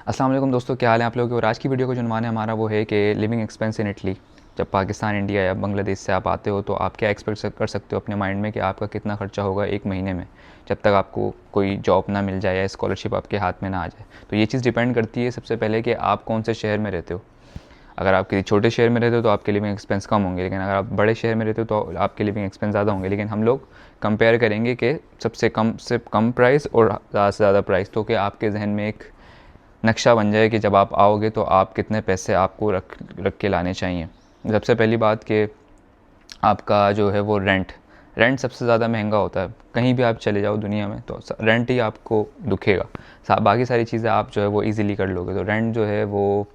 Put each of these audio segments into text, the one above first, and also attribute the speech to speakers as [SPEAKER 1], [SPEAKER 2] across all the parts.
[SPEAKER 1] अस्सलाम वालेकुम दोस्तों, क्या हाल है आप लोगों के। और आज की वीडियो को जो उन्वान है हमारा वो है कि लिविंग एक्सपेंस इन इटली। जब पाकिस्तान, इंडिया या बांग्लादेश से आप आते हो तो आप क्या एक्सपेक्ट कर सकते हो अपने माइंड में कि आपका कितना खर्चा होगा एक महीने में, जब तक आपको कोई जॉब ना मिल जाए या स्कॉलरशिप आपके हाथ में ना आ जाए। तो ये चीज़ डिपेंड करती है सबसे पहले कि आप कौन से शहर में रहते हो। अगर आप किसी छोटे शहर में रहते हो तो आपके लिविंग एक्सपेंस कम होंगे, लेकिन अगर आप बड़े शहर में रहते हो तो आपके लिविंग एक्सपेंस ज़्यादा होंगे। लेकिन हम लोग कंपेयर करेंगे कि सबसे कम से कम प्राइस और ज़्यादा से ज़्यादा प्राइस, तो कि आपके जहन में एक नक्शा बन जाए कि जब आप आओगे तो आप कितने पैसे आपको रख के लाने चाहिए। सबसे पहली बात कि आपका जो है वो रेंट रेंट सबसे ज़्यादा महंगा होता है। कहीं भी आप चले जाओ दुनिया में तो रेंट ही आपको दुखेगा। बाकी सारी चीज़ें आप जो है वो इजीली कर लोगे। तो रेंट जो है वो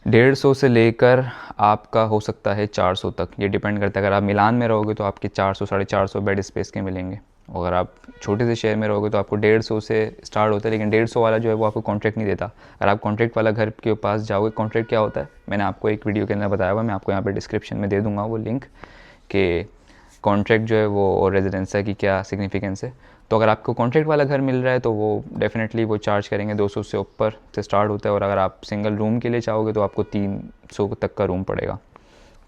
[SPEAKER 1] 150 से लेकर आपका हो सकता है 400 तक, ये डिपेंड करता है। अगर आप मिलान में रहोगे तो आपके 400 450 बेड स्पेस के मिलेंगे। और अगर आप छोटे से शहर में रहोगे तो आपको 150 से स्टार्ट होता है, लेकिन 150 वाला जो है वो आपको कॉन्ट्रैक्ट नहीं देता। अगर आप कॉन्ट्रैक्ट वाला घर के पास जाओगे, कॉन्ट्रैक्ट क्या होता है मैंने आपको एक वीडियो के अंदर बताया हुआ, मैं आपको यहाँ पर डिस्क्रिप्शन में दे दूँगा वो लिंक कि कॉन्ट्रैक्ट जो है वो और रेजिडेंसा की क्या सिग्निफिकेंस है। तो अगर आपको कॉन्ट्रैक्ट वाला घर मिल रहा है तो वो डेफिनेटली वो चार्ज करेंगे, 200 से ऊपर से स्टार्ट होता है। और अगर आप सिंगल रूम के लिए चाहोगे तो आपको 300 तक का रूम पड़ेगा।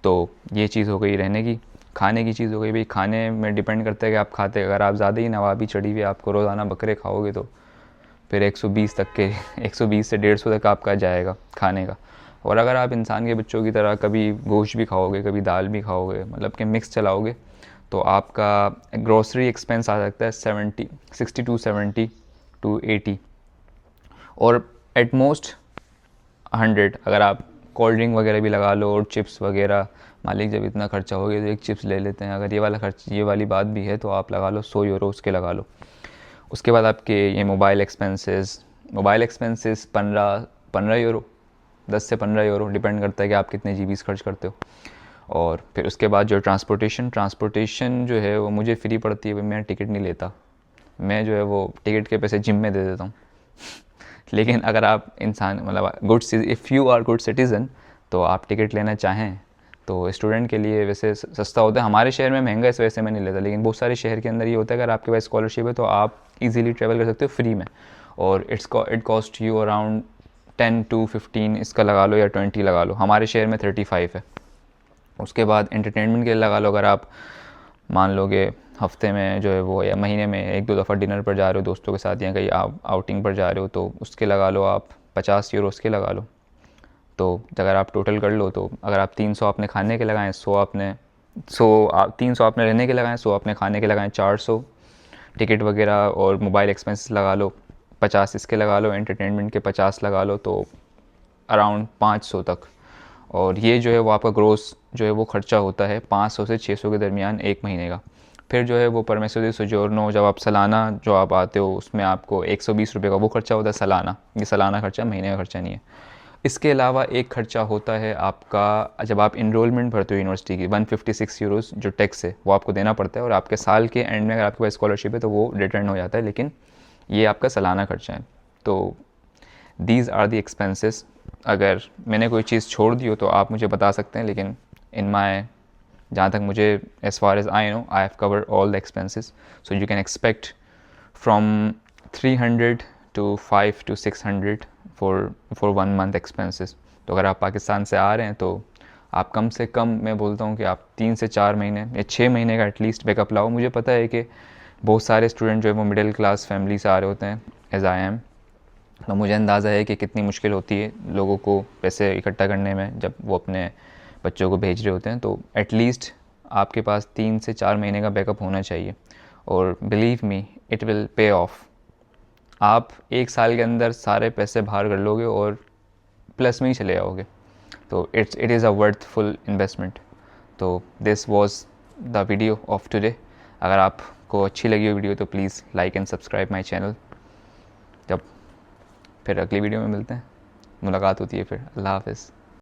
[SPEAKER 1] तो ये चीज़ हो गई रहने की। खाने की चीज़ हो गई, भाई खाने में डिपेंड करता है कि आप खाते, अगर आप ज़्यादा ही नवाबी चढ़ी हुई आपको रोज़ाना बकरे खाओगे तो फिर 120 तक के 120 से 150 तक आपका जाएगा खाने का। और अगर आप इंसान के बच्चों की तरह कभी गोश्त भी खाओगे, कभी दाल भी खाओगे, मतलब कि मिक्स चलाओगे, तो आपका ग्रोसरी एक्सपेंस आ सकता है 60 टू 70 टू 80 और एट मोस्ट 100। अगर आप कोल्ड ड्रिंक वगैरह भी लगा लो और चिप्स वगैरह, मालिक जब इतना खर्चा हो गया तो एक चिप्स ले लेते हैं, अगर ये वाली बात भी है तो आप लगा लो 100 यूरो उसके लगा लो। उसके बाद आपके ये मोबाइल एक्सपेंसेस 15 यूरो, 10 से 15 यूरो, डिपेंड करता है कि आप कितने जीबीज खर्च करते हो। और फिर उसके बाद जो ट्रांसपोर्टेशन जो है वो मुझे फ्री पड़ती है, मैं टिकट नहीं लेता। मैं जो है वो टिकट के पैसे जिम में दे देता हूँ लेकिन अगर आप इंसान मतलब if you are good citizen तो आप टिकट लेना चाहें तो स्टूडेंट के लिए वैसे सस्ता होता है। हमारे शहर में महंगा इस वजह से मैं नहीं लेता, लेकिन बहुत सारे शहर के अंदर ये होता है अगर आपके पास स्कॉलरशिप है तो आप इजीली ट्रैवल कर सकते हो फ्री में। और it cost you around 10 to 15 इसका लगा लो या 20 लगा लो। हमारे शहर में 35 है। उसके बाद एंटरटेनमेंट के लिए लगा लो, अगर आप मान लोगे हफ्ते में जो है वो या महीने में एक दो दफ़ा डिनर पर जा रहे हो दोस्तों के साथ या कहीं आप आउटिंग पर जा रहे हो तो उसके लगा लो आप 50 यूरो उसके लगा लो। तो अगर आप टोटल कर लो तो अगर आप 300 आपने खाने के लगाएं, 300 आपने रहने के लगाएं, 100 आपने खाने के लगाएं, 400 टिकट वगैरह और मोबाइल एक्सपेंसेस लगा लो, 50 इसके लगा लो, एंटरटेनमेंट के 50 लगा लो, तो अराउंड 500 तक। और ये जो है वो आपका ग्रोस जो है वो खर्चा होता है 500 से 600 के दरमियान एक महीने का। फिर जो है वो परमेसो दी सोजोर्नो, जब आप सालाना जो आप आते हो उसमें आपको 120 रुपये का वो खर्चा होता है सालाना। ये सालाना खर्चा, महीने का खर्चा नहीं है। इसके अलावा एक खर्चा होता है आपका जब आप इनरोलमेंट भरते हो यूनिवर्सिटी की, 156 यूरोज़ जो टैक्स है वो आपको देना पड़ता है। और आपके साल के एंड में अगर आपके पास स्कॉलरशिप है तो वो रिटर्न हो जाता है, लेकिन ये आपका सालाना खर्चा है। तो दीज आर दी एक्सपेंसेस। अगर मैंने कोई चीज़ छोड़ दी हो तो आप मुझे बता सकते हैं, लेकिन इन माई जहाँ तक मुझे as far as I know I have covered all the expenses. So you can expect from 300 to 5 to 600 for 1 month expenses. तो अगर आप पाकिस्तान से आ रहे हैं तो आप कम से कम, मैं बोलता हूँ कि आप 3 से 4 महीने या 6 महीने का एटलीस्ट बैकअप लाओ। मुझे पता है कि बहुत सारे स्टूडेंट जो है वो मिडिल क्लास फैमिली से आ रहे होते हैं एज़ आई एम, तो मुझे अंदाज़ा है कि कितनी मुश्किल होती है लोगों को पैसे इकट्ठा करने में जब वो अपने बच्चों को भेज रहे होते हैं। तो एटलीस्ट आपके पास 3 से 4 महीने का बैकअप होना चाहिए। और believe me it will pay of. आप एक साल के अंदर सारे पैसे बाहर कर लोगे और प्लस में ही चले आओगे। तो it is a worthful investment. तो this was the video of today. अगर आपको अच्छी लगी हो वीडियो तो please like and subscribe my channel. जब फिर अगली वीडियो में मिलते हैं, मुलाकात होती है फिर। अल्लाह हाफ़िज़।